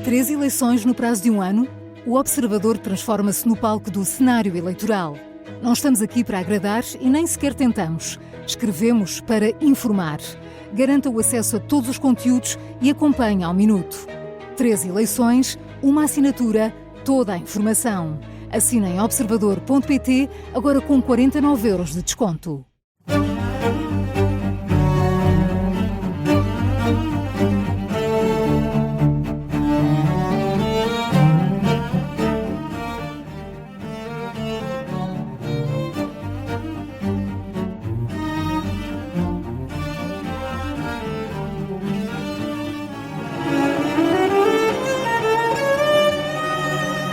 3 eleições no prazo de um ano? O Observador transforma-se no palco do cenário eleitoral. Não estamos aqui para agradar e nem sequer tentamos. Escrevemos para informar. Garanta o acesso a todos os conteúdos e acompanhe ao minuto. 3 eleições, uma assinatura, toda a informação. Assina em observador.pt, agora com 49 € de desconto.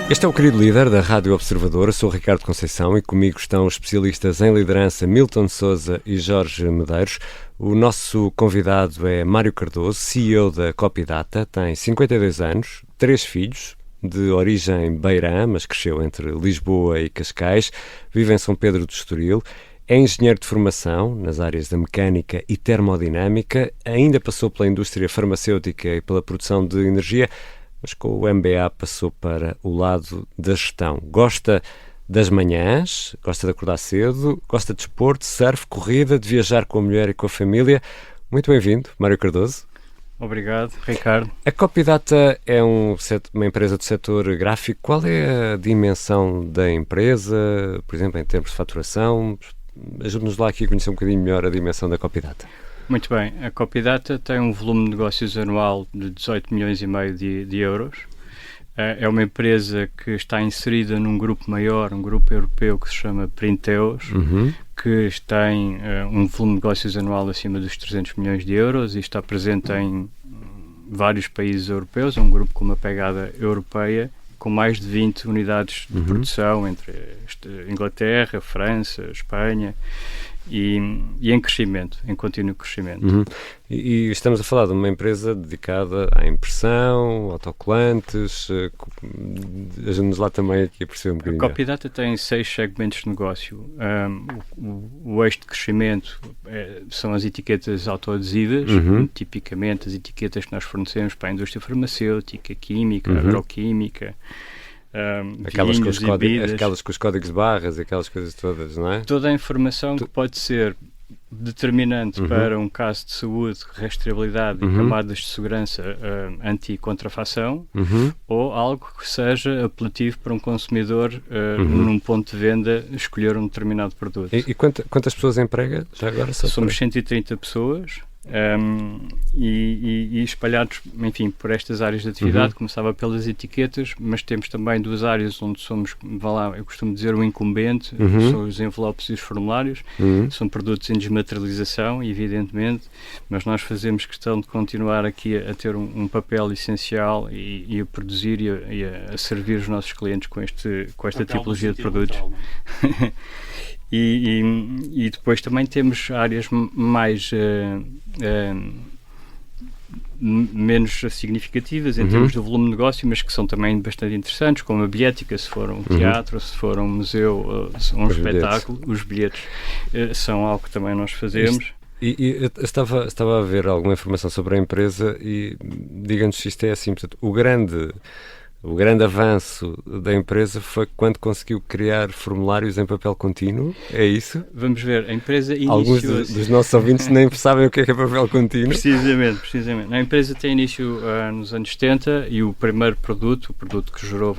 Este é o querido líder da Rádio Observador. Eu sou o Ricardo Conceição e comigo estão os especialistas em liderança Milton Sousa e Jorge Medeiros. O nosso convidado é Mário Cardoso, CEO da Copydata, tem 52 anos, 3 filhos, de origem beirã, mas cresceu entre Lisboa e Cascais, vive em São Pedro do Estoril, é engenheiro de formação nas áreas da mecânica e termodinâmica, ainda passou pela indústria farmacêutica e pela produção de energia, mas com o MBA passou para o lado da gestão. Gosta das manhãs, gosta de acordar cedo, gosta de desporto, surf, corrida, de viajar com a mulher e com a família. Muito bem-vindo, Mário Cardoso. Obrigado, Ricardo. A Copydata é uma empresa do setor gráfico. Qual é a dimensão da empresa, por exemplo, em termos de faturação? Ajude-nos lá aqui a conhecer um bocadinho melhor a dimensão da Copydata. Muito bem, a Copydata tem um volume de negócios anual de 18 milhões e meio de euros. É uma empresa que está inserida num grupo maior, um grupo europeu que se chama Printeos, que tem um volume de negócios anual acima dos 300 milhões de euros e está presente em vários países europeus. É um grupo com uma pegada europeia, com mais de 20 unidades de produção entre Inglaterra, França, Espanha, e em crescimento, em contínuo crescimento. E estamos a falar de uma empresa dedicada à impressão, autocolantes. Ajude-nos lá também aqui a perceber um bocadinho. A Copydata tem 6 segmentos de negócio. O eixo de crescimento são as etiquetas autoadesivas, tipicamente as etiquetas que nós fornecemos para a indústria farmacêutica, química, agroquímica, aquelas com os códigos de barras, aquelas coisas todas, não é? Toda a informação que pode ser determinante para um caso de saúde, rastreabilidade e camadas de segurança anti-contrafação, ou algo que seja apelativo para um consumidor num ponto de venda escolher um determinado produto. E quantas pessoas emprega já agora? Somos 130 pessoas. E espalhados, enfim, por estas áreas de atividade. Começava pelas etiquetas, mas temos também 2 áreas onde somos, eu costumo dizer, o incumbente, são os envelopes e os formulários. São produtos em desmaterialização, evidentemente, mas nós fazemos questão de continuar aqui a ter um papel essencial e a produzir e a servir os nossos clientes com esta tipologia de produtos. E depois também temos áreas mais menos significativas em termos de volume de negócio, mas que são também bastante interessantes, como a bilhética, se for um teatro, se for um museu, um espetáculo. Os bilhetes são algo que também nós fazemos. E estava a ver alguma informação sobre a empresa e diga-nos se isto é assim, portanto, o grande avanço da empresa foi quando conseguiu criar formulários em papel contínuo, é isso? Vamos ver, a empresa iniciou... Alguns dos nossos ouvintes nem sabem o que é papel contínuo. Precisamente. A empresa tem início nos anos 70 e o primeiro produto, o produto que gerou,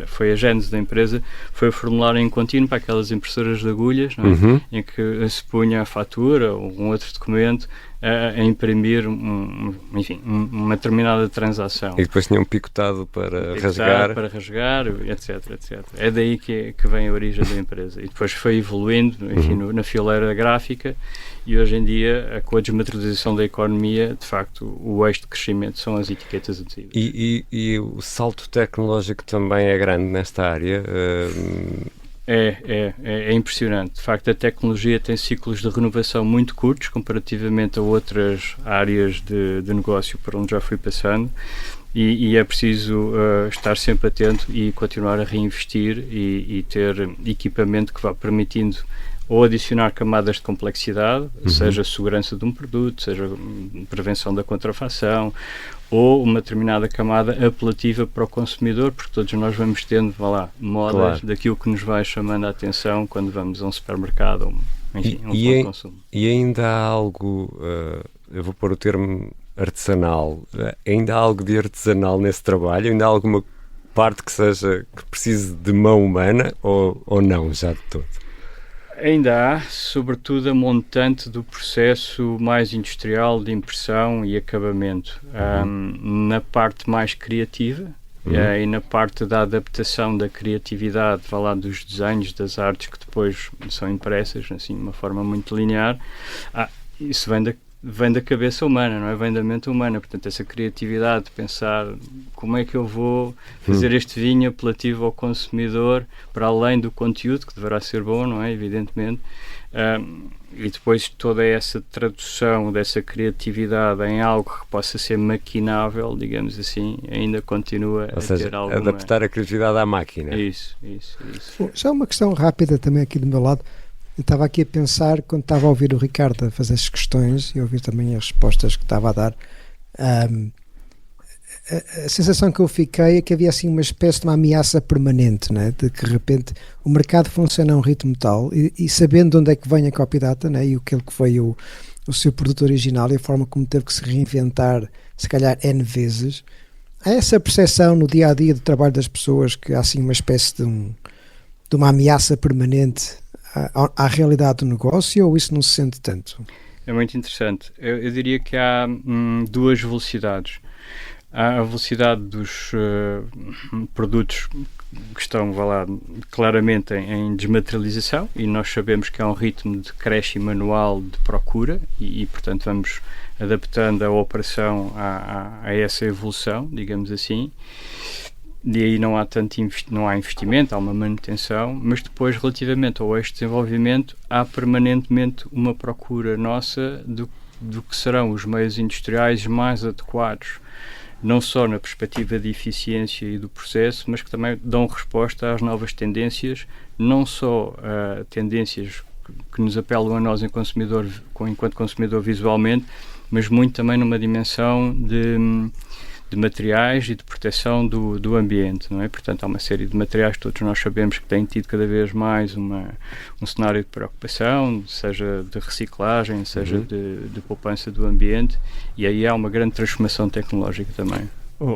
foi a gênese da empresa, foi o formulário em contínuo para aquelas impressoras de agulhas, não é? Em que se punha a fatura ou um outro documento a imprimir uma determinada transação. E depois tinha um picotado para rasgar, etc. É daí que vem a origem da empresa. E depois foi evoluindo, enfim, na fileira gráfica, e hoje em dia, com a desmaterialização da economia, de facto, o eixo de crescimento são as etiquetas adesivas. E o salto tecnológico também é grande nesta área? É impressionante. De facto, a tecnologia tem ciclos de renovação muito curtos comparativamente a outras áreas de negócio por onde já fui passando, e é preciso estar sempre atento e continuar a reinvestir e ter equipamento que vá permitindo ou adicionar camadas de complexidade, seja segurança de um produto, seja prevenção da contrafação, ou uma determinada camada apelativa para o consumidor, porque todos nós vamos tendo, modas daquilo que nos vai chamando a atenção quando vamos a um supermercado, ou, enfim, a um ponto de consumo. E ainda há algo, eu vou pôr o termo artesanal, ainda há algo de artesanal nesse trabalho? Ainda há alguma parte que precise de mão humana ou não, já de todo? Ainda há, sobretudo, a montante do processo mais industrial de impressão e acabamento. Na parte mais criativa e na parte da adaptação da criatividade, dos desenhos, das artes que depois são impressas, assim, de uma forma muito linear, isso vem da cabeça humana, não é? Vem da mente humana. Portanto, essa criatividade de pensar como é que eu vou fazer este vinho apelativo ao consumidor, para além do conteúdo, que deverá ser bom, não é? Evidentemente. E depois toda essa tradução dessa criatividade em algo que possa ser maquinável, digamos assim, ainda continua Ou seja, ter alguma... adaptar a criatividade à máquina. Isso. Bom, já uma questão rápida também aqui do meu lado. Eu estava aqui a pensar, quando estava a ouvir o Ricardo a fazer as questões e a ouvir também as respostas que estava a dar, a sensação que eu fiquei é que havia assim uma espécie de uma ameaça permanente, né? De que de repente o mercado funciona a um ritmo tal e sabendo de onde é que vem a copy data, né? E aquele que foi o seu produto original e a forma como teve que se reinventar, se calhar N vezes, há essa percepção no dia a dia do trabalho das pessoas que há assim uma espécie de uma ameaça permanente à realidade do negócio, ou isso não se sente tanto? É muito interessante. Eu diria que há duas velocidades. Há a velocidade dos produtos que estão claramente em desmaterialização, e nós sabemos que há um ritmo de decréscimo anual de procura e portanto vamos adaptando a operação a essa evolução, digamos assim. E aí não há investimento, há uma manutenção, mas depois, relativamente ao desenvolvimento, há permanentemente uma procura nossa do que serão os meios industriais mais adequados, não só na perspectiva de eficiência e do processo, mas que também dão resposta às novas tendências, não só tendências que nos apelam a nós enquanto consumidor visualmente, mas muito também numa dimensão de materiais e de proteção do ambiente, não é? Portanto, há uma série de materiais que todos nós sabemos que têm tido cada vez mais um cenário de preocupação, seja de reciclagem, seja de poupança do ambiente, e aí há uma grande transformação tecnológica também.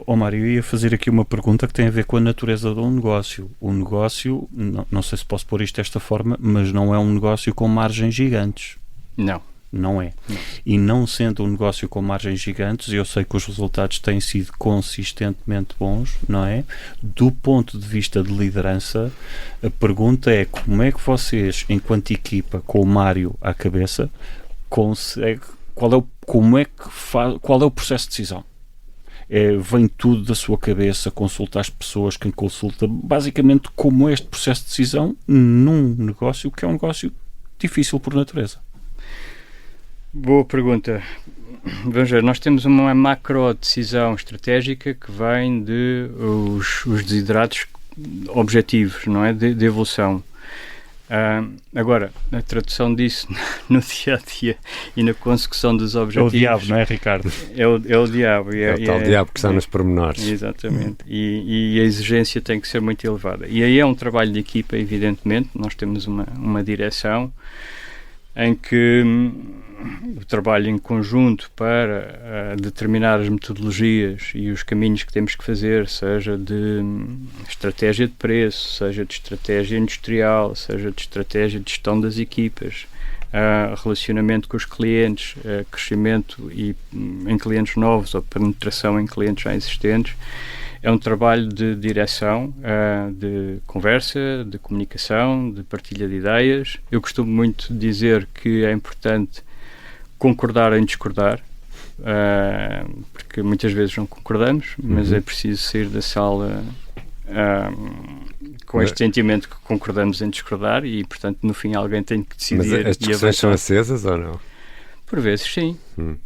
Mário, eu ia fazer aqui uma pergunta que tem a ver com a natureza de um negócio. O negócio, não sei se posso pôr isto desta forma, mas não é um negócio com margens gigantes. Não é. Não. E não sendo um negócio com margens gigantes, eu sei que os resultados têm sido consistentemente bons, não é? Do ponto de vista de liderança, a pergunta é como é que vocês, enquanto equipa, com o Mário à cabeça, conseguem, qual é o processo de decisão? Vem tudo da sua cabeça, consulta as pessoas, quem consulta, basicamente como este processo de decisão num negócio que é um negócio difícil por natureza. Boa pergunta. Vamos ver, nós temos uma macro decisão estratégica que vem de os desiderados objetivos, não é? De evolução. Agora, a tradução disso no dia a dia e na consecução dos objetivos. É o diabo, não é, Ricardo? É o diabo. É o tal diabo que está nos pormenores. Exatamente. E a exigência tem que ser muito elevada. E aí é um trabalho de equipa, evidentemente. Nós temos uma direção em que o trabalho em conjunto para determinar as metodologias e os caminhos que temos que fazer, seja de estratégia de preço, seja de estratégia industrial, seja de estratégia de gestão das equipas, relacionamento com os clientes, crescimento em clientes novos ou penetração em clientes já existentes. É um trabalho de direção, de conversa, de comunicação, de partilha de ideias. Eu costumo muito dizer que é importante concordar em discordar, porque muitas vezes não concordamos, mas é preciso sair da sala com este sentimento que concordamos em discordar e, portanto, no fim alguém tem que decidir. Mas as discussões são acesas ou não? Por vezes sim,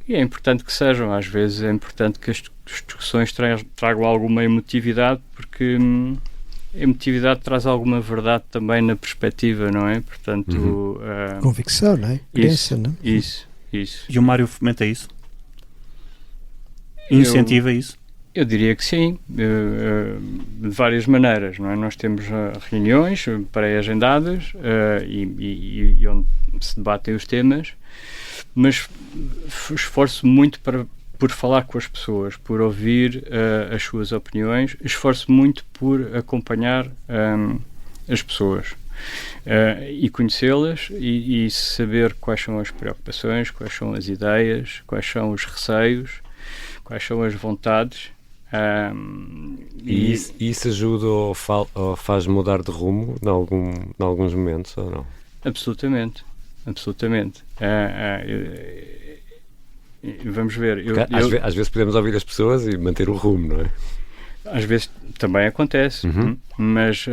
e é importante que sejam. Às vezes é importante que as discussões tragam alguma emotividade, porque emotividade traz alguma verdade também na perspectiva, não é? Portanto, convicção, não é? Crença, não é? Isso. E o Mário fomenta isso? Incentiva isso? Eu diria que sim, de várias maneiras, não é? Nós temos reuniões pré-agendadas e onde se debatem os temas, mas esforço muito por falar com as pessoas, por ouvir as suas opiniões, esforço muito por acompanhar as pessoas e conhecê-las e saber quais são as preocupações, quais são as ideias, quais são os receios, quais são as vontades. E isso ajuda ou faz mudar de rumo em alguns momentos, ou não? Absolutamente. Vamos ver. Às vezes podemos ouvir as pessoas e manter o rumo, não é? Às vezes também acontece, mas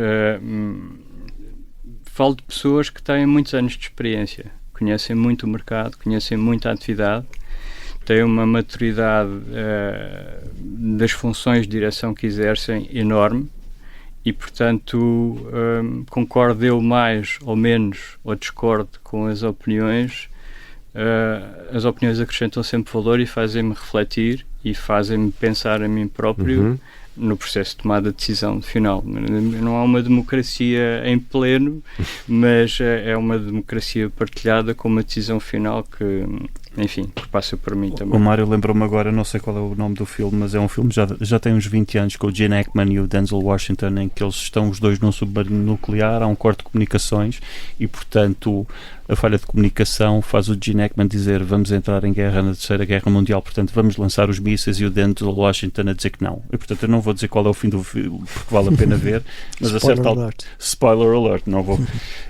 falo de pessoas que têm muitos anos de experiência, conhecem muito o mercado, conhecem muito a atividade, têm uma maturidade das funções de direção que exercem enorme e, portanto, concordo eu mais ou menos ou discordo com as opiniões. As opiniões acrescentam sempre valor e fazem-me refletir e fazem-me pensar a mim próprio no processo de tomada de decisão final. Não há uma democracia em pleno, mas é uma democracia partilhada com uma decisão final que, enfim, que passa por mim também. O Mário lembrou-me agora, não sei qual é o nome do filme, mas é um filme já tem uns 20 anos, com o Gene Hackman e o Denzel Washington, em que eles estão os dois num submarino nuclear, há um corte de comunicações e, portanto, a falha de comunicação faz o Gene Hackman dizer vamos entrar em guerra na Terceira Guerra Mundial, portanto vamos lançar os mísseis, e o Denzel Washington a dizer que não. E, portanto, eu não vou dizer qual é o fim do filme, porque vale a pena ver, mas spoiler alert, não vou.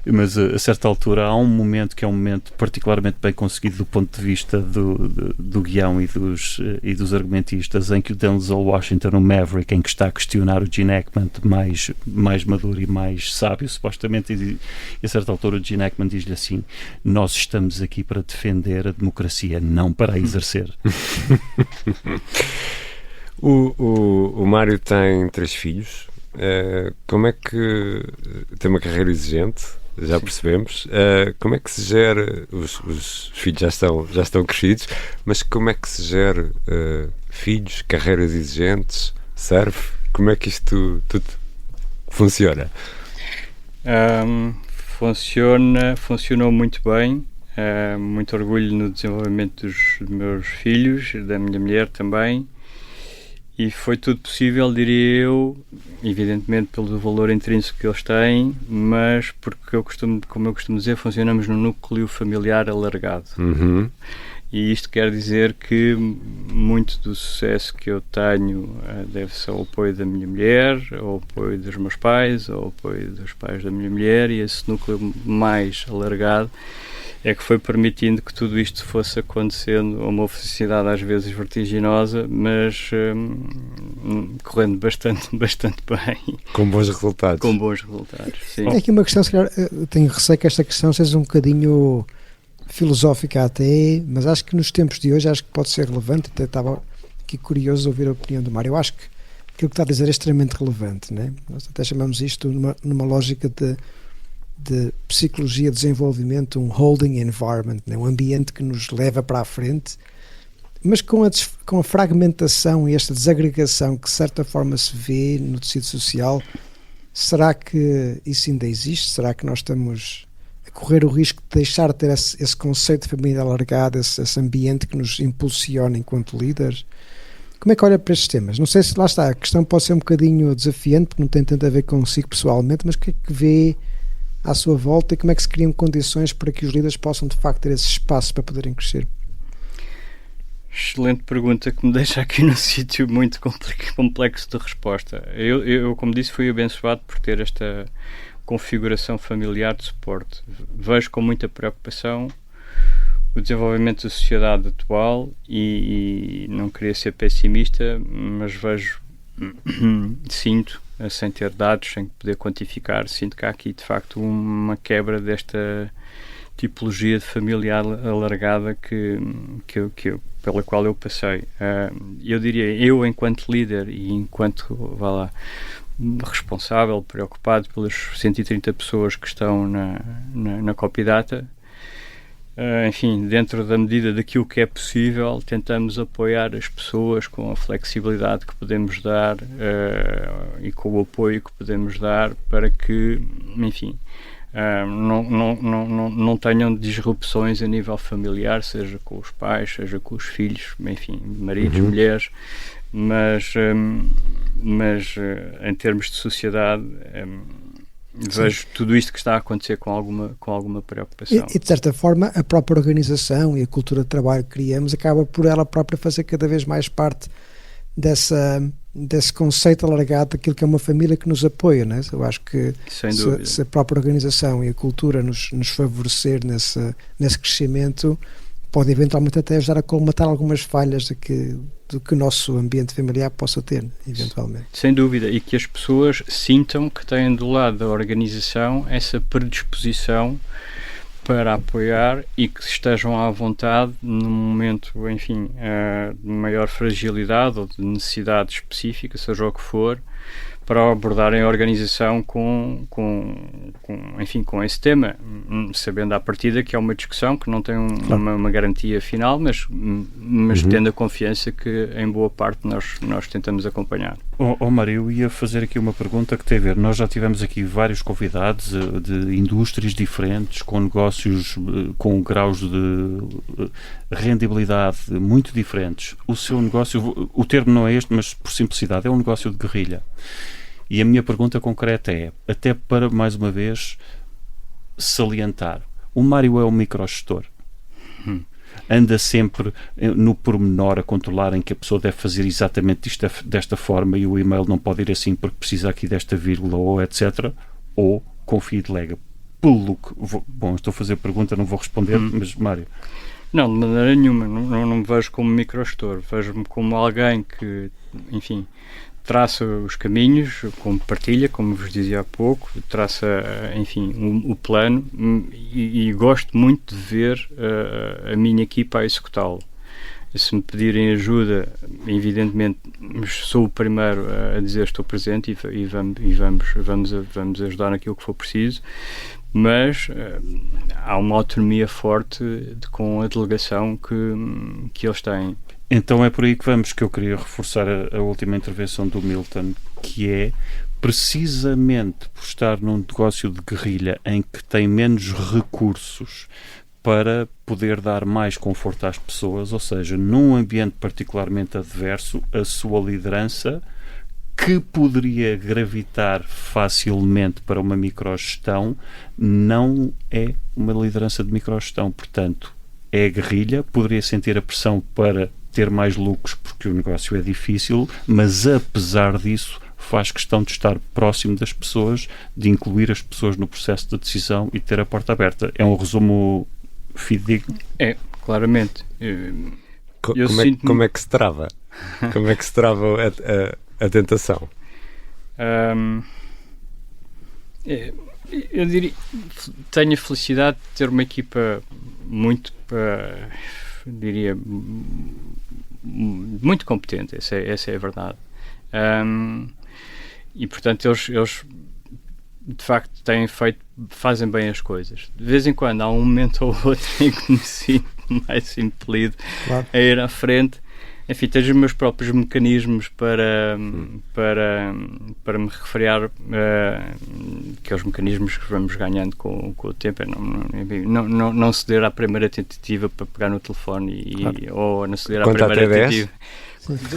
Mas a certa altura há um momento que é um momento particularmente bem conseguido do ponto de vista do guião e dos argumentistas, em que o Denzel Washington, o Maverick, em que está a questionar o Gene Hackman mais maduro e mais sábio, supostamente, e a certa altura o Gene Hackman diz-lhe assim: nós estamos aqui para defender a democracia, não para a exercer. O Mário tem 3 filhos. Como é que tem uma carreira exigente? Já percebemos. Como é que se gera? Os filhos já estão crescidos, mas como é que se gera filhos, carreiras exigentes, surf? Como é que isto tudo funciona? Funcionou muito bem. Muito orgulho no desenvolvimento dos meus filhos, da minha mulher também, e foi tudo possível, diria eu, evidentemente pelo valor intrínseco que eles têm, mas porque como eu costumo dizer, funcionamos num núcleo familiar alargado. E isto quer dizer que muito do sucesso que eu tenho deve-se ao apoio da minha mulher, ao apoio dos meus pais, ao apoio dos pais da minha mulher, e esse núcleo mais alargado é que foi permitindo que tudo isto fosse acontecendo a uma velocidade às vezes vertiginosa, mas correndo bastante bem. Com bons resultados. Com bons resultados, sim. É aqui uma questão, se calhar, tenho receio que esta questão seja um bocadinho filosófica até, mas acho que nos tempos de hoje acho que pode ser relevante. Até estava aqui curioso de ouvir a opinião do Mário. Eu acho que aquilo que está a dizer é extremamente relevante, né? Nós até chamamos isto numa lógica de psicologia de desenvolvimento, um holding environment, né? Um ambiente que nos leva para a frente, mas com a fragmentação e esta desagregação que de certa forma se vê no tecido social, será que isso ainda existe? Será que nós estamos a correr o risco de deixar de ter esse conceito de família alargada, esse ambiente que nos impulsiona enquanto líderes? Como é que olha para estes temas? Não sei se lá está, a questão pode ser um bocadinho desafiante, porque não tem tanto a ver consigo pessoalmente, mas o que é que vê à sua volta e como é que se criam condições para que os líderes possam de facto ter esse espaço para poderem crescer? Excelente pergunta, que me deixa aqui num sítio muito complexo de resposta. Eu, como disse, fui abençoado por ter esta configuração familiar de suporte. Vejo com muita preocupação o desenvolvimento da sociedade atual e não queria ser pessimista, mas sinto, sem ter dados, sem poder quantificar, sinto que há aqui de facto uma quebra desta tipologia de família alargada que pela qual eu passei. Eu diria, eu enquanto líder e enquanto, responsável, preocupado pelas 130 pessoas que estão na Copydata, enfim, dentro da medida daquilo que é possível, tentamos apoiar as pessoas com a flexibilidade que podemos dar e com o apoio que podemos dar para que, enfim, não tenham disrupções a nível familiar, seja com os pais, seja com os filhos, enfim, maridos, mulheres, mas em termos de sociedade vejo tudo isto que está a acontecer com alguma preocupação. E de certa forma a própria organização e a cultura de trabalho que criamos acaba por ela própria fazer cada vez mais parte desse conceito alargado daquilo que é uma família que nos apoia, não é? Eu acho que se a própria organização e a cultura nos favorecer nesse crescimento, pode eventualmente até ajudar a colmatar algumas falhas do que o nosso ambiente familiar possa ter, eventualmente. Sem dúvida, e que as pessoas sintam que têm do lado da organização essa predisposição para apoiar e que estejam à vontade num momento, enfim, de maior fragilidade ou de necessidade específica, seja o que for, para abordarem a organização com esse tema, sabendo à partida que é uma discussão que não tem uma garantia final, mas tendo a confiança que em boa parte nós tentamos acompanhar. Mário, eu ia fazer aqui uma pergunta que tem a ver, nós já tivemos aqui vários convidados de indústrias diferentes, com negócios com graus de rendibilidade muito diferentes. O seu negócio, o termo não é este, mas por simplicidade, é um negócio de guerrilha. E a minha pergunta concreta é, até para, mais uma vez, salientar, o Mário é um microgestor. Anda sempre no pormenor a controlar em que a pessoa deve fazer exatamente isto desta forma e o e-mail não pode ir assim porque precisa aqui desta vírgula ou etc. Ou confia e delega. Pelo que... Bom, estou a fazer pergunta, não vou responder, mas Mário... Não, de maneira nenhuma. Não me vejo como microgestor. Vejo-me como alguém que, enfim... traça os caminhos, como partilha, como vos dizia há pouco, traça, enfim, o plano e gosto muito de ver a minha equipa a executá-lo. Se me pedirem ajuda, evidentemente, sou o primeiro a dizer estou presente e vamos ajudar naquilo que for preciso, mas há uma autonomia forte com a delegação que eles têm. Então é por aí que vamos, que eu queria reforçar a última intervenção do Milton, que é precisamente por estar num negócio de guerrilha em que tem menos recursos para poder dar mais conforto às pessoas, ou seja, num ambiente particularmente adverso, a sua liderança, que poderia gravitar facilmente para uma microgestão, não é uma liderança de microgestão. Portanto, é a guerrilha, poderia sentir a pressão para ter mais lucros porque o negócio é difícil, mas apesar disso faz questão de estar próximo das pessoas, de incluir as pessoas no processo de decisão e ter a porta aberta. É um resumo fidedigno? É, claramente. Como é que se trava? Como é que se trava a tentação? Eu diria, tenho a felicidade de ter uma equipa muito, diria, muito competente, essa é a verdade. E portanto eles de facto fazem bem as coisas. De vez em quando há um momento ou outro em que me sinto mais impelido a ir à frente. Enfim, tenho os meus próprios mecanismos para me refriar, que é os mecanismos que vamos ganhando com o tempo. Não ceder à primeira tentativa para pegar no telefone ou não ceder à primeira tentativa.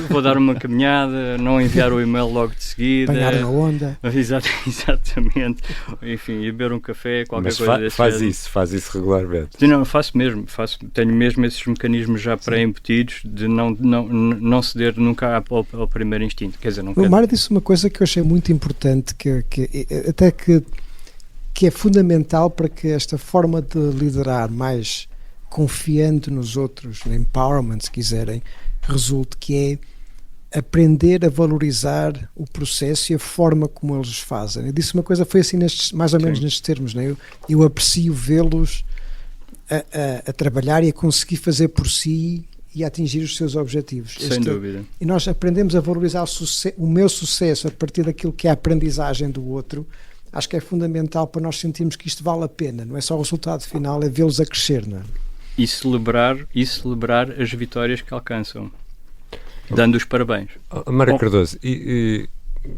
Vou dar uma caminhada, não enviar o e-mail logo de seguida. Apanhar na onda. Exatamente. Enfim, ir beber um café, qualquer coisa desse género. Faz isso regularmente. Não, faço mesmo. Tenho mesmo esses mecanismos já pré-embutidos de não ceder nunca ao primeiro instinto. Quer dizer, não o Mário disse uma coisa que eu achei muito importante, que é fundamental para que esta forma de liderar mais confiando nos outros, no empowerment, se quiserem, resulte, que é aprender a valorizar o processo e a forma como eles fazem. Eu disse uma coisa, foi assim mais ou menos nestes termos, né? Eu aprecio vê-los a trabalhar e a conseguir fazer por si e a atingir os seus objetivos. Sem dúvida. E nós aprendemos a valorizar o meu sucesso a partir daquilo que é a aprendizagem do outro. Acho que é fundamental para nós sentirmos que isto vale a pena. Não é só o resultado final, é vê-los a crescer, não é? E celebrar as vitórias que alcançam, dando os parabéns. Mário Cardoso, e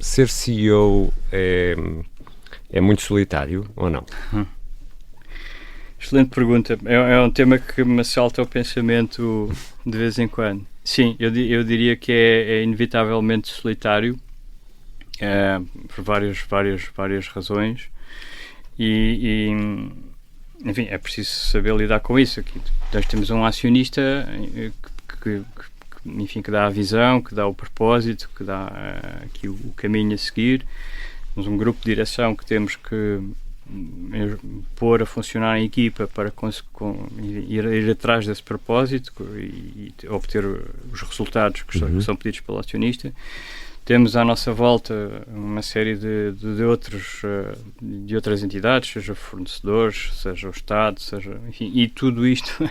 ser CEO é muito solitário ou não? Excelente pergunta. É um tema que me assalta o pensamento de vez em quando. Sim, eu diria que é inevitavelmente solitário, por várias razões, e enfim, é preciso saber lidar com isso. Aqui nós temos um acionista que dá a visão, que dá o propósito, que dá aqui o caminho a seguir. Temos um grupo de direção que temos que pôr a funcionar em equipa para ir atrás desse propósito e obter os resultados que são pedidos pelo acionista. Temos à nossa volta uma série de outras entidades, seja fornecedores, seja o Estado, enfim, e tudo isto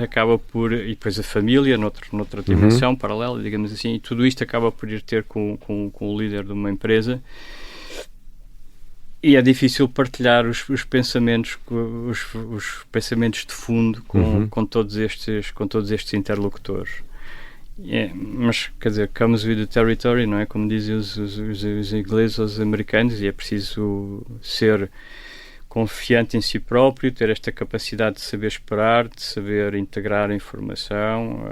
acaba por, e depois a família noutra dimensão paralela, digamos assim, e tudo isto acaba por ir ter com o líder de uma empresa. E é difícil partilhar os pensamentos, os pensamentos de fundo com todos estes interlocutores. Mas, quer dizer, comes with the territory, não é? Como dizem os ingleses, os americanos, e é preciso ser confiante em si próprio, ter esta capacidade de saber esperar, de saber integrar a informação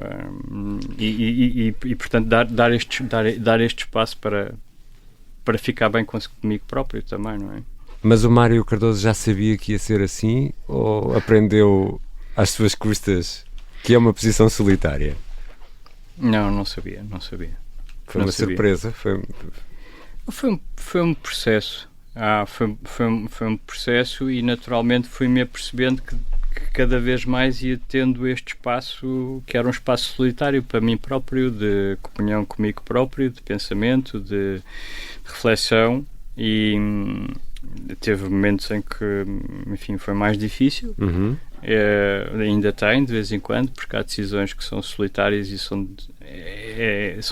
e portanto, dar este espaço para ficar bem comigo próprio também, não é? Mas o Mário Cardoso já sabia que ia ser assim ou aprendeu às suas custas que é uma posição solitária? Não sabia. Foi uma surpresa? Foi um processo. Foi um processo e naturalmente fui-me apercebendo que cada vez mais ia tendo este espaço, que era um espaço solitário para mim próprio, de comunhão comigo próprio, de pensamento, de reflexão, e teve momentos em que, enfim, foi mais difícil. Ainda tem, de vez em quando, porque há decisões que são solitárias e são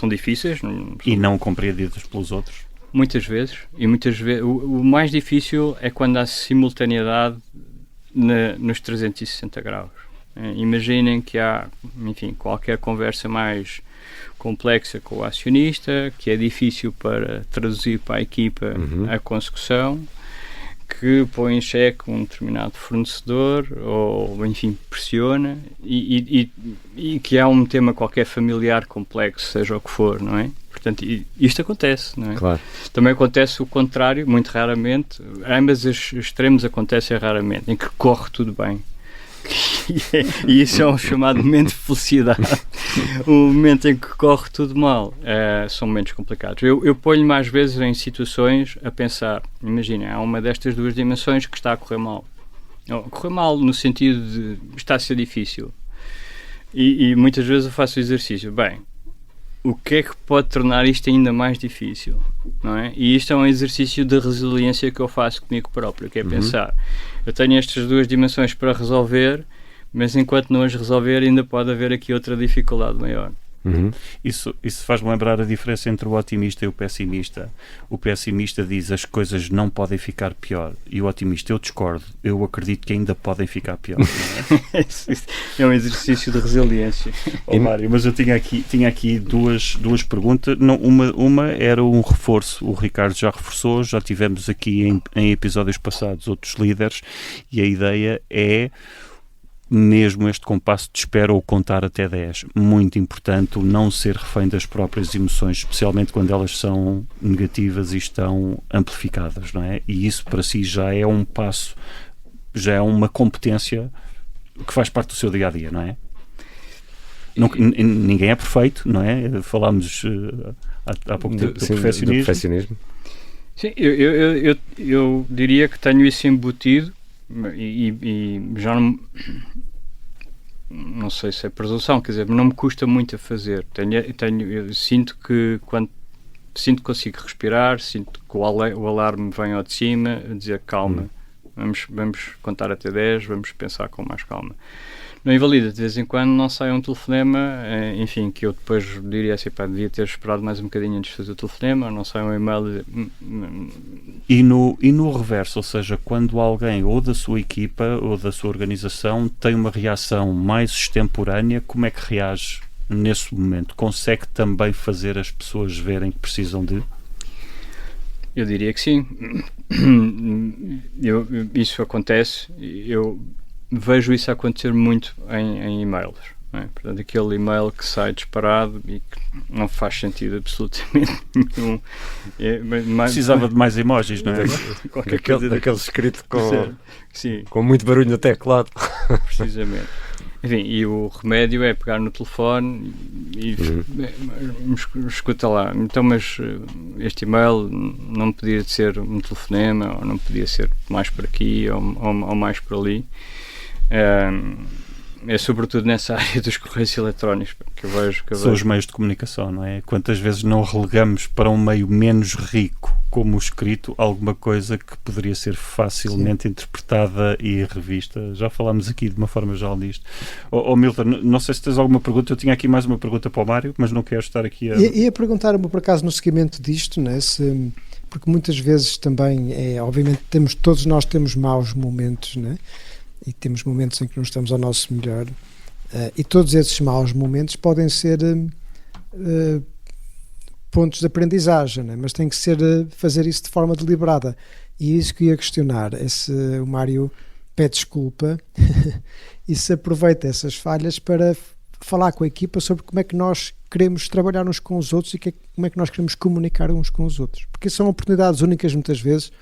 difíceis. E não compreendidas pelos outros. Muitas vezes. O mais difícil é quando há simultaneidade nos 360 graus. Imaginem que há, enfim, qualquer conversa mais complexa com o acionista, que é difícil para traduzir para a equipa a consecução, que põe em xeque um determinado fornecedor ou, enfim, pressiona e que há um tema qualquer familiar complexo, seja o que for, não é? Portanto, isto acontece, não é? Claro. Também acontece o contrário, muito raramente. Ambos os extremos acontecem raramente, em que corre tudo bem. E isso é um chamado momento de felicidade. O momento em que corre tudo mal são momentos complicados. Eu ponho mais vezes em situações a pensar, imaginem, há uma destas duas dimensões que está a correr mal. Correr mal no sentido de está a ser difícil. E muitas vezes eu faço o exercício, bem, o que é que pode tornar isto ainda mais difícil, não é? E isto é um exercício de resiliência que eu faço comigo próprio, que é pensar, eu tenho estas duas dimensões para resolver, mas enquanto não as resolver ainda pode haver aqui outra dificuldade maior. Isso faz-me lembrar a diferença entre o otimista e o pessimista. O pessimista diz as coisas não podem ficar pior, e o otimista, eu discordo, eu acredito que ainda podem ficar pior. Não é? É um exercício de resiliência. Mário, mas eu tinha aqui duas perguntas. Não, uma era um reforço, o Ricardo já reforçou, já tivemos aqui em episódios passados outros líderes, e a ideia é mesmo este compasso de espera ou contar até 10. Muito importante o não ser refém das próprias emoções, especialmente quando elas são negativas e estão amplificadas, não é? E isso para si já é um passo, já é uma competência que faz parte do seu dia-a-dia, não é? Ninguém é perfeito, não é? Falámos há pouco tempo do perfeccionismo. Sim, eu diria que tenho isso embutido. E já não sei se é presunção, quer dizer, não me custa muito a fazer. Eu sinto que quando consigo respirar, sinto que o alarme vem ao de cima a dizer calma, vamos contar até 10, vamos pensar com mais calma. Não invalida, de vez em quando não sai um telefonema, enfim, que eu depois diria assim, devia ter esperado mais um bocadinho antes de fazer o telefonema, ou não sai um e-mail. E no reverso, ou seja, quando alguém ou da sua equipa ou da sua organização tem uma reação mais extemporânea, como é que reage nesse momento? Consegue também fazer as pessoas verem que precisam de? Eu diria que sim. Isso acontece, eu vejo isso acontecer muito em e-mails. Não é? Portanto, aquele e-mail que sai disparado e que não faz sentido absolutamente nenhum. Precisava de mais emojis, não é? Daquele escrito sim, com muito barulho no teclado. Precisamente. Enfim, e o remédio é pegar no telefone e escuta lá. Então, mas este e-mail não podia ser um telefonema, ou não podia ser mais por aqui ou mais por ali. É sobretudo nessa área dos correios eletrónicos que eu vejo. São os meios de comunicação, não é? Quantas vezes não relegamos para um meio menos rico, como o escrito, alguma coisa que poderia ser facilmente interpretada e revista? Já falámos aqui de uma forma geral disto. Milton, não sei se tens alguma pergunta. Eu tinha aqui mais uma pergunta para o Mário, mas não quero estar aqui a... Ia perguntar-me, por acaso, no seguimento disto, né, porque muitas vezes também, obviamente, todos nós temos maus momentos, né? E temos momentos em que não estamos ao nosso melhor, e todos esses maus momentos podem ser pontos de aprendizagem, né? Mas tem que ser fazer isso de forma deliberada. E isso que eu ia questionar é se o Mário pede desculpa e se aproveita essas falhas para falar com a equipa sobre como é que nós queremos trabalhar uns com os outros e como é que nós queremos comunicar uns com os outros, porque são oportunidades únicas muitas vezes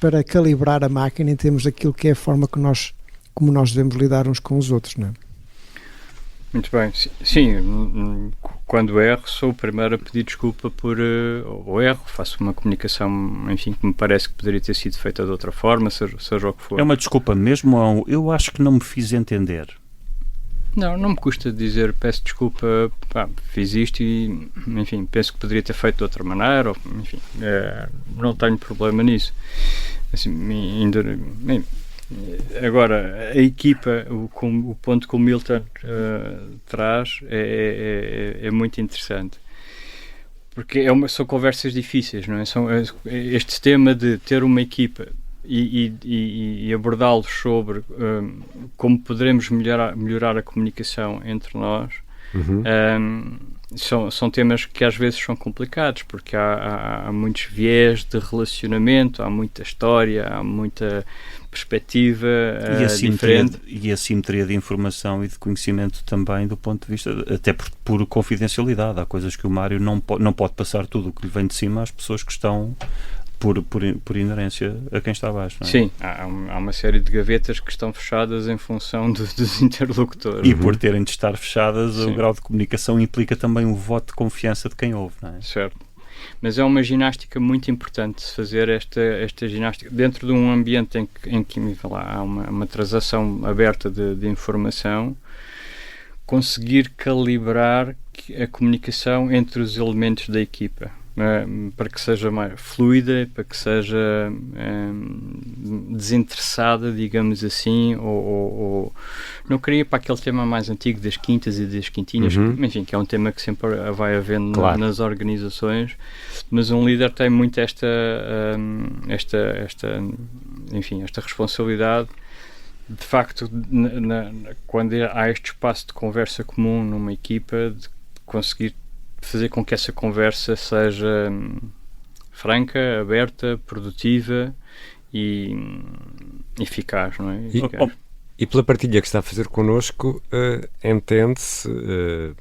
para calibrar a máquina em termos daquilo que é a forma como nós devemos lidar uns com os outros, não é? Muito bem. Sim, quando erro, sou o primeiro a pedir desculpa por o erro. Faço uma comunicação, enfim, que me parece que poderia ter sido feita de outra forma, seja o que for. É uma desculpa mesmo ou eu acho que não me fiz entender? Não me custa dizer, peço desculpa, fiz isto e, enfim, penso que poderia ter feito de outra maneira, ou, enfim, não tenho problema nisso. Assim, agora, a equipa, o ponto que o Milton traz é muito interessante, porque são conversas difíceis, não é? Este tema de ter uma equipa e abordá-los sobre como poderemos melhorar a comunicação entre nós. São temas que às vezes são complicados, porque há muitos viés de relacionamento, há muita história, há muita perspectiva diferente. E a simetria de informação e de conhecimento também, do ponto de vista, até por confidencialidade. Há coisas que o Mário não pode passar tudo o que lhe vem de cima às pessoas que estão por inerência a quem está abaixo, não é? Sim, há uma série de gavetas que estão fechadas em função dos interlocutores. E por terem de estar fechadas, o grau de comunicação implica também um voto de confiança de quem ouve, não é? Certo. Mas é uma ginástica muito importante se fazer esta ginástica dentro de um ambiente em que há uma transação aberta de informação, conseguir calibrar a comunicação entre os elementos da equipa. Para que seja mais fluida, para que seja desinteressada, digamos assim, ou não queria para aquele tema mais antigo das quintas e das quintinhas, enfim, que é um tema que sempre vai havendo nas organizações, mas um líder tem muito esta responsabilidade, de facto, quando há este espaço de conversa comum numa equipa, de conseguir fazer com que essa conversa seja franca, aberta, produtiva e eficaz, não é? E pela partilha que está a fazer connosco, entende-se,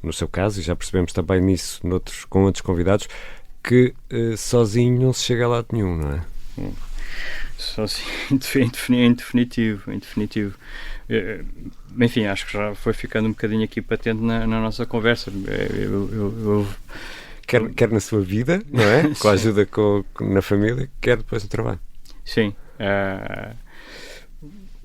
no seu caso, e já percebemos também nisso com outros convidados, que sozinho não se chega a lado nenhum, não é? Sozinho, em definitivo. Enfim, acho que já foi ficando um bocadinho aqui patente na nossa conversa. Quer na sua vida, não é? Com a ajuda na família, quer depois no trabalho. Sim. A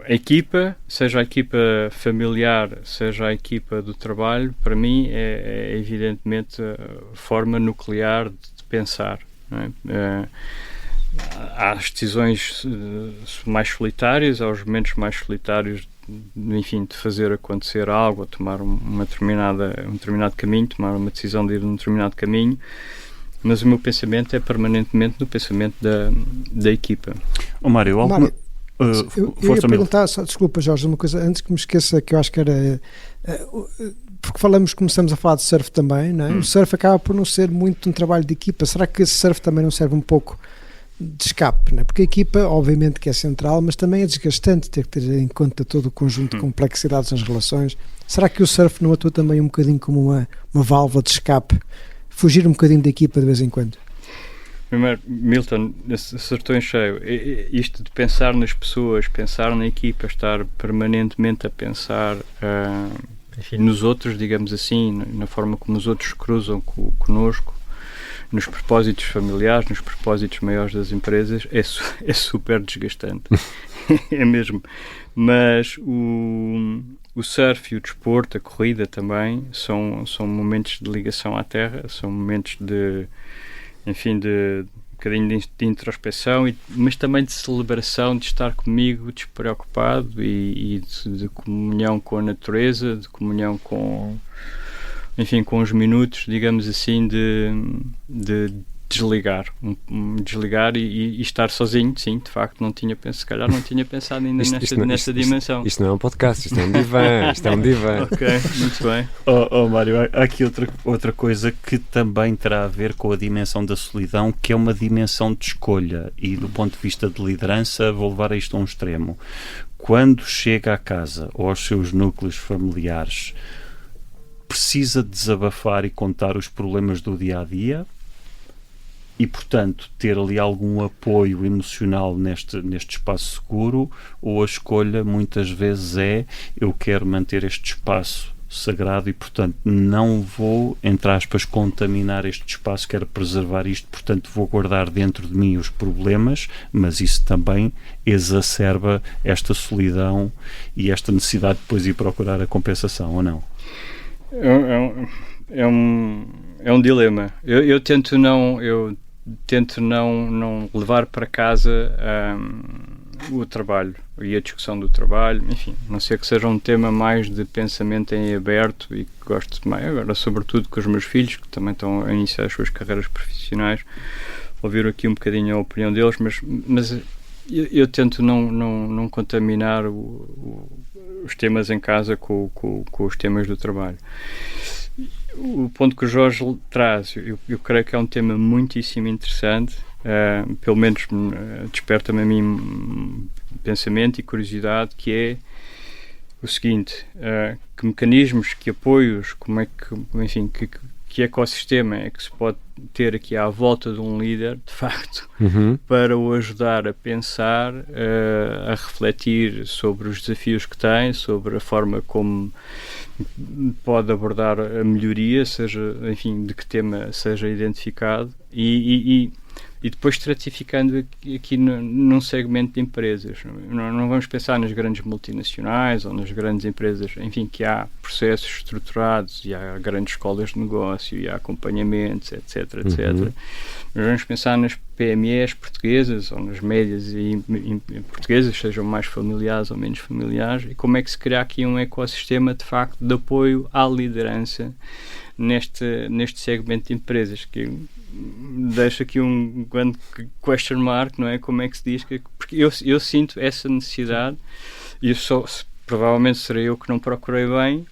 equipa, seja a equipa familiar, seja a equipa do trabalho, para mim é evidentemente a forma nuclear de pensar, não é? Há as decisões mais solitárias, há os momentos mais solitários enfim, de fazer acontecer algo, ou tomar um determinado caminho, tomar uma decisão de ir num determinado caminho, mas o meu pensamento é permanentemente no pensamento da equipa. Mário, eu ia perguntar, desculpa Jorge, uma coisa antes que me esqueça, que eu acho que era porque começamos a falar de surf também, não é? O surf acaba por não ser muito um trabalho de equipa. Será que esse surf também não serve um pouco de escape, não é? Porque a equipa obviamente que é central, mas também é desgastante ter que ter em conta todo o conjunto de complexidades nas relações. Será que o surf não atua também um bocadinho como uma válvula de escape, fugir um bocadinho da equipa de vez em quando? Primeiro, Milton, acertou em cheio. Isto de pensar nas pessoas, pensar na equipa, estar permanentemente a pensar enfim, nos outros, digamos assim, na forma como os outros cruzam connosco, nos propósitos familiares, nos propósitos maiores das empresas, é super desgastante. É mesmo. Mas o surf e o desporto, a corrida também, são momentos de ligação à terra, são momentos de um bocadinho de introspeção, mas também de celebração, de estar comigo despreocupado e de comunhão com a natureza, de comunhão com os minutos, digamos assim, de desligar, desligar e estar sozinho. Sim, de facto, se calhar não tinha pensado ainda nesta dimensão. Isto não é um podcast, isto é um divã, isto é um divã. Ok, muito bem. Mário, há aqui outra coisa que também terá a ver com a dimensão da solidão, que é uma dimensão de escolha, e do ponto de vista de liderança vou levar isto a um extremo. Quando chega à casa ou aos seus núcleos familiares, precisa desabafar e contar os problemas do dia-a-dia, e, portanto, ter ali algum apoio emocional neste espaço seguro, ou a escolha muitas vezes é: eu quero manter este espaço sagrado e, portanto, não vou, entre aspas, contaminar este espaço, quero preservar isto, portanto, vou guardar dentro de mim os problemas, mas isso também exacerba esta solidão e esta necessidade de depois ir procurar a compensação, ou não? É um dilema. Eu tento não levar para casa o trabalho e a discussão do trabalho, enfim, a não ser que seja um tema mais de pensamento em aberto, e que gosto mais agora, sobretudo com os meus filhos, que também estão a iniciar as suas carreiras profissionais, ouvir aqui um bocadinho a opinião deles, mas eu tento não contaminar os temas em casa com os temas do trabalho. O ponto que o Jorge traz, eu creio que é um tema muitíssimo interessante, pelo menos desperta-me a mim pensamento e curiosidade, que é o seguinte: que mecanismos, que apoios, como é que, enfim, que ecossistema é que se pode ter aqui à volta de um líder, de facto, para o ajudar a pensar, a refletir sobre os desafios que tem, sobre a forma como pode abordar a melhoria, seja, enfim, de que tema seja identificado, e depois estratificando aqui num segmento de empresas. Não vamos pensar nas grandes multinacionais ou nas grandes empresas, enfim, que há processos estruturados e há grandes escolas de negócio e há acompanhamentos, etc. Nós vamos pensar nas PMEs portuguesas ou nas médias e portuguesas, sejam mais familiares ou menos familiares, e como é que se cria aqui um ecossistema de facto de apoio à liderança neste segmento de empresas, que deixa aqui um grande question mark, não é? Como é que se diz? Porque eu sinto essa necessidade, e provavelmente serei eu que não procurei bem,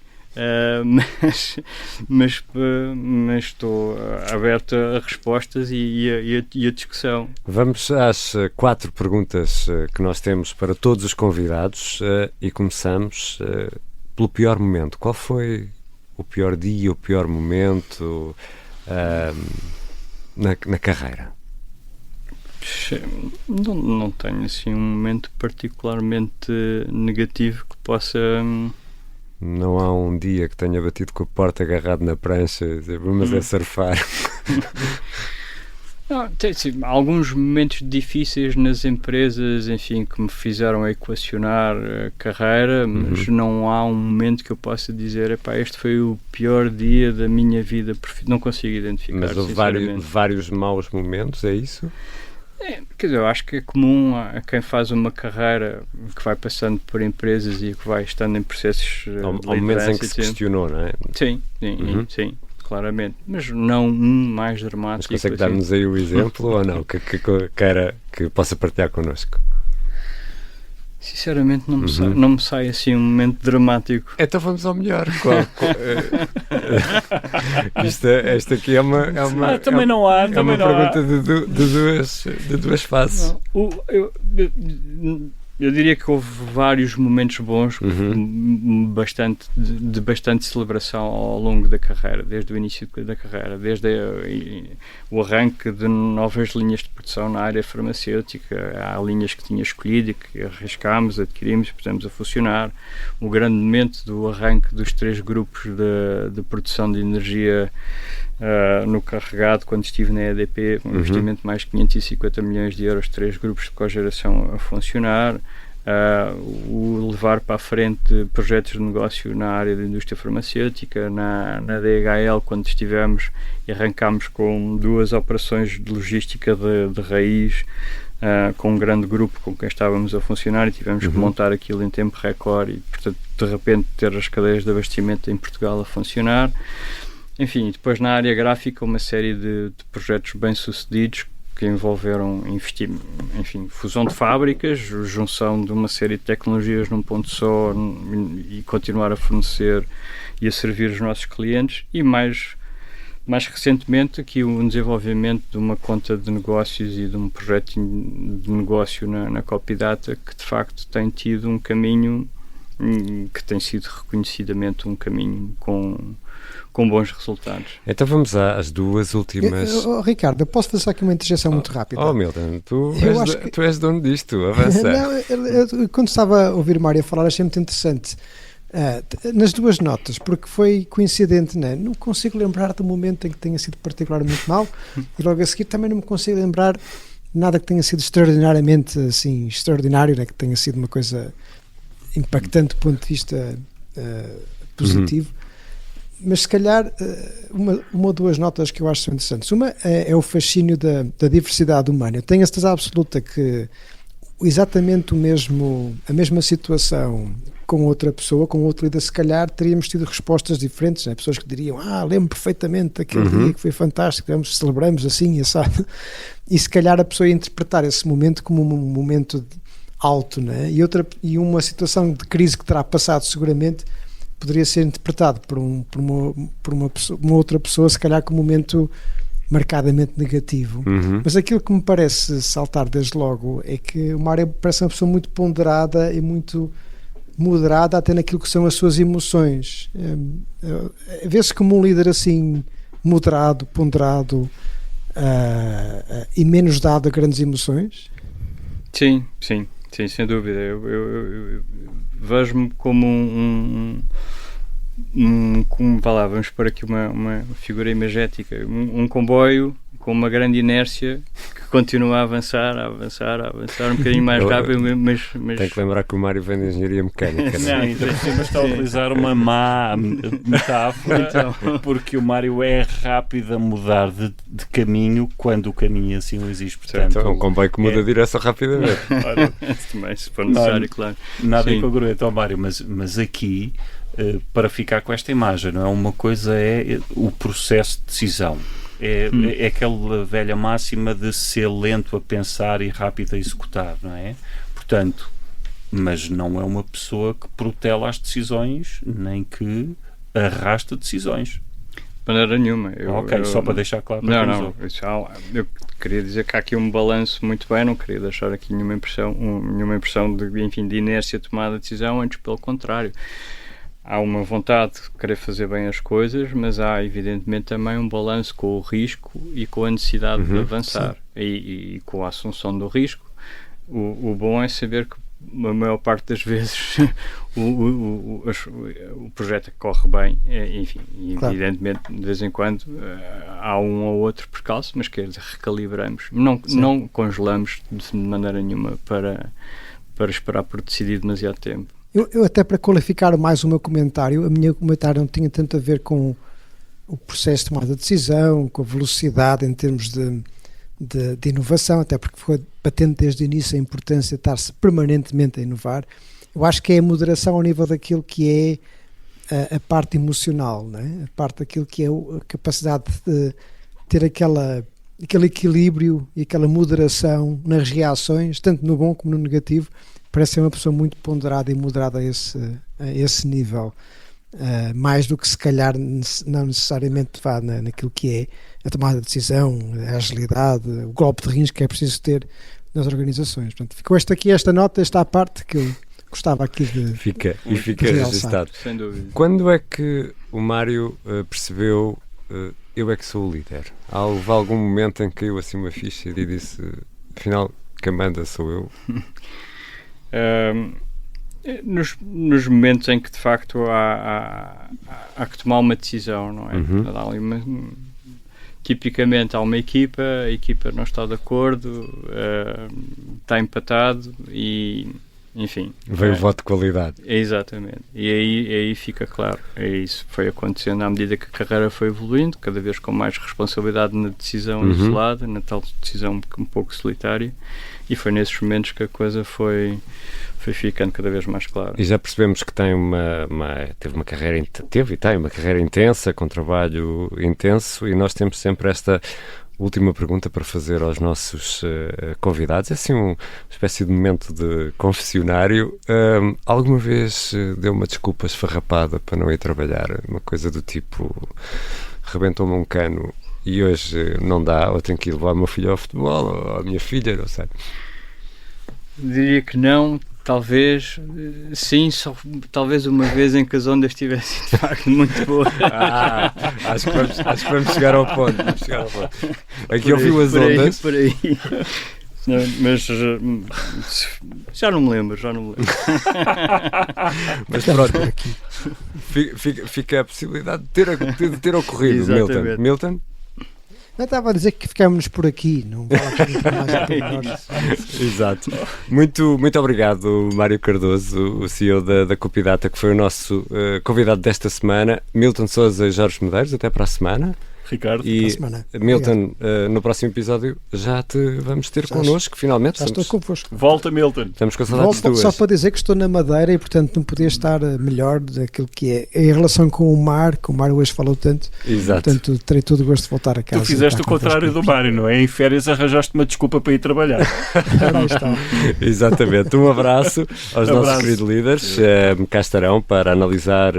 mas estou aberto a respostas e a discussão. Vamos às 4 perguntas que nós temos para todos os convidados, e começamos pelo pior momento. Qual foi o pior dia, o pior momento na carreira? Não tenho assim um momento particularmente negativo que possa... Não há um dia que tenha batido com a porta agarrado na prancha e dizer, mas é surfar? Não, tem sim, alguns momentos difíceis nas empresas, enfim, que me fizeram equacionar a carreira, mas não há um momento que eu possa dizer, epá, este foi o pior dia da minha vida, não consigo identificar. Mas houve vários maus momentos, é isso? Quer dizer, eu acho que é comum a quem faz uma carreira que vai passando por empresas e que vai estando em processos Há momentos em que se questionou, não é? Sim, claramente. Mas não um mais dramático. Mas consegue dar-nos aí o exemplo ou não? Que possa partilhar connosco? Sinceramente não me sai assim um momento dramático. Então vamos ao melhor. Esta aqui é uma também não há. É uma pergunta de duas faces. Eu diria que houve vários momentos bons, de bastante celebração ao longo da carreira, desde o início da carreira, desde o arranque de novas linhas de produção na área farmacêutica. Há linhas que tinha escolhido e que arriscámos, adquirimos, pusemos a funcionar. O grande momento do arranque dos 3 grupos de produção de energia no carregado, quando estive na EDP, um investimento de mais de 550 milhões de euros, 3 grupos de cogeração a funcionar, o levar para a frente projetos de negócio na área da indústria farmacêutica, na DHL, quando estivemos e arrancámos com 2 operações de logística de raiz, com um grande grupo com quem estávamos a funcionar, e tivemos que montar aquilo em tempo recorde e, portanto, de repente ter as cadeias de abastecimento em Portugal a funcionar. Enfim, depois na área gráfica uma série de projetos bem-sucedidos que envolveram fusão de fábricas, junção de uma série de tecnologias num ponto só e continuar a fornecer e a servir os nossos clientes, e mais recentemente aqui o desenvolvimento de uma conta de negócios e de um projeto de negócio na Copydata, que de facto tem tido um caminho que tem sido reconhecidamente um caminho com bons resultados. Então vamos às 2 últimas... Ricardo, eu posso fazer aqui uma interjeição muito rápida? Milton, tu és dono disto, avança. Eu, quando estava a ouvir Mário falar, achei muito interessante nas 2 notas, porque foi coincidente, né? Não consigo lembrar do momento em que tenha sido particularmente mal, e logo a seguir também não me consigo lembrar nada que tenha sido extraordinariamente assim, extraordinário, né? Que tenha sido uma coisa impactante do ponto de vista positivo. Mas se calhar uma ou 2 notas que eu acho interessantes. Uma é o fascínio da diversidade humana. Eu tenho a certeza absoluta que exatamente a mesma situação com outra pessoa, com outro líder, se calhar teríamos tido respostas diferentes, né? Pessoas que diriam, lembro perfeitamente daquele dia que foi fantástico, celebramos assim, assado. E se calhar a pessoa ia interpretar esse momento como um momento alto, né? E uma situação de crise que terá passado seguramente poderia ser interpretado por uma outra pessoa, se calhar como um momento marcadamente negativo. Mas aquilo que me parece saltar desde logo é que o Mário parece uma pessoa muito ponderada e muito moderada até naquilo que são as suas emoções. Vê-se como um líder assim moderado, ponderado e menos dado a grandes emoções? Sim, sem dúvida. Eu vejo-me como vamos pôr aqui uma figura imagética, um comboio com uma grande inércia que continua a avançar um bocadinho mais rápido, mas... Tem que lembrar que o Mário vem de engenharia mecânica. Não, está a utilizar uma má metáfora, porque o Mário é rápido a mudar de caminho quando o caminho assim o exige. Portanto, é um comboio que muda de direção rapidamente. Também, se for necessário, claro. Nada incongruente ao Mário, mas aqui, para ficar com esta imagem, não é? Uma coisa é o processo de decisão. É aquela velha máxima de ser lento a pensar e rápido a executar, não é? Portanto, mas não é uma pessoa que protela as decisões, nem que arrasta decisões. De maneira nenhuma. Só para deixar claro. Eu queria dizer que há aqui um balanço muito bem, não queria deixar aqui nenhuma impressão de inércia tomada de decisão, antes pelo contrário. Há uma vontade de querer fazer bem as coisas, mas há evidentemente também um balanço com o risco e com a necessidade de avançar e com a assunção do risco. O bom é saber que a maior parte das vezes o projeto corre bem, claro. Evidentemente de vez em quando há um ou outro percalço, mas recalibramos, não congelamos de maneira nenhuma para esperar por decidir demasiado tempo. Eu até para qualificar mais o meu comentário, o meu comentário não tinha tanto a ver com o processo de tomada de decisão, com a velocidade em termos de de inovação, até porque foi patente desde o início a importância de estar-se permanentemente a inovar. Eu acho que é a moderação ao nível daquilo que é a parte emocional, não é? A parte daquilo que é a capacidade de ter aquele equilíbrio e aquela moderação nas reações, tanto no bom como no negativo. Parece ser uma pessoa muito ponderada e moderada a esse nível, mais do que se calhar não necessariamente vá naquilo que é a tomada de decisão, a agilidade, o golpe de risco que é preciso ter nas organizações. Portanto, ficou esta nota, esta à parte que eu gostava aqui de fica registado. Sem dúvida. Quando é que o Mário percebeu eu é que sou o líder? Houve algum momento em que caiu assim uma ficha e disse, afinal, quem manda sou eu? Nos momentos em que de facto há que tomar uma decisão, não é? Uhum. Tipicamente há uma equipa, a equipa não está de acordo, está empatado e, enfim. Veio o voto de qualidade. Exatamente. E aí fica claro. Isso foi acontecendo à medida que a carreira foi evoluindo, cada vez com mais responsabilidade na decisão isolada, na tal decisão um pouco solitária, e foi nesses momentos que a coisa foi ficando cada vez mais clara. E já percebemos que tem teve e tem uma carreira intensa, com trabalho intenso, e nós temos sempre esta última pergunta para fazer aos nossos convidados. É assim uma espécie de momento de confessionário. Alguma vez deu uma desculpa esfarrapada para não ir trabalhar? Uma coisa do tipo, rebentou-me um cano e hoje não dá, ou tenho que ir levar o meu filho ao futebol, ou a minha filha, não sei. Diria que não. Talvez, sim, só talvez uma vez em que as ondas estivessem de facto muito boas. Acho que vamos chegar ao ponto. Aqui ouviu as ondas. Por aí. Não, mas já não me lembro. Mas pronto, fica a possibilidade de ter ocorrido. Milton? Eu estava a dizer que ficámos por aqui, não vale a pena mais. Exato. Muito obrigado, Mário Cardoso, o CEO da Copidata, que foi o nosso convidado desta semana. Milton Sousa e Jorge Medeiros, até para a semana. Ricardo, e Milton, no próximo episódio já te vamos ter connosco, finalmente. Já estou convosco. Volta, Milton. Estamos com saudades tuas. Só para dizer que estou na Madeira e, portanto, não podia estar melhor daquilo que é em relação com o mar, que o Mário hoje falou tanto. Exato. Portanto, terei todo o gosto de voltar a casa. Tu fizeste o contrário do Mário, não é? Em férias arranjaste uma desculpa para ir trabalhar. Está. Exatamente. Um abraço aos nossos queridos líderes. Cá estarão para analisar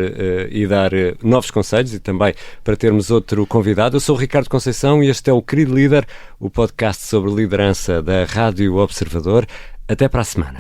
e dar novos conselhos e também para termos outro convidado. Eu sou o Ricardo Conceição e este é o Querido Líder, o podcast sobre liderança da Rádio Observador. Até para a semana.